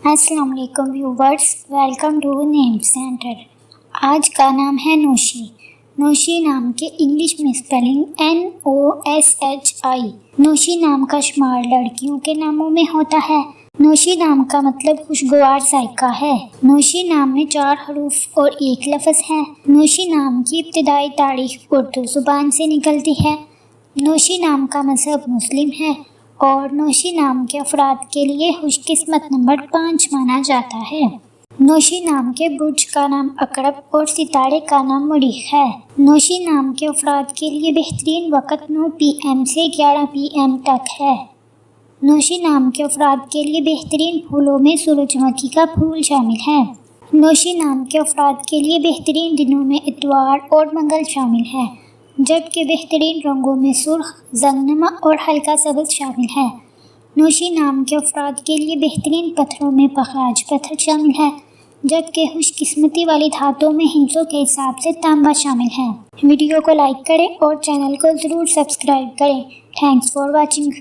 السلام علیکم viewers, welcome to name centre. آج کا نام ہے نوشی۔ نوشی نام کے انگلش میں اسپیلنگ NOSHI۔ نوشی نام کا شمار لڑکیوں کے ناموں میں ہوتا ہے۔ نوشی نام کا مطلب خوشگوار ذائقہ ہے۔ نوشی نام میں 4 حروف اور 1 لفظ ہے۔ نوشی نام کی ابتدائی تاریخ اردو زبان سے نکلتی ہے۔ نوشی نام کا مذہب مسلم ہے اور نوشی نام کے افراد کے لیے خوش قسمت نمبر 5 مانا جاتا ہے۔ نوشی نام کے برج کا نام عقرب اور ستارے کا نام مریخ ہے۔ نوشی نام کے افراد کے لیے بہترین وقت 9 PM سے 11 PM تک ہے۔ نوشی نام کے افراد کے لیے بہترین پھولوں میں سورج مکھی کا پھول شامل ہے۔ نوشی نام کے افراد کے لیے بہترین دنوں میں اتوار اور منگل شامل ہے، جبکہ بہترین رنگوں میں سرخ، زنگنما اور ہلکا سبز شامل ہے۔ نوشی نام کے افراد کے لیے بہترین پتھروں میں پخراج پتھر شامل ہے، جبکہ خوش قسمتی والی دھاتوں میں ہندسوں کے حساب سے تانبا شامل ہے۔ ویڈیو کو لائک کریں اور چینل کو ضرور سبسکرائب کریں۔ Thanks for watching.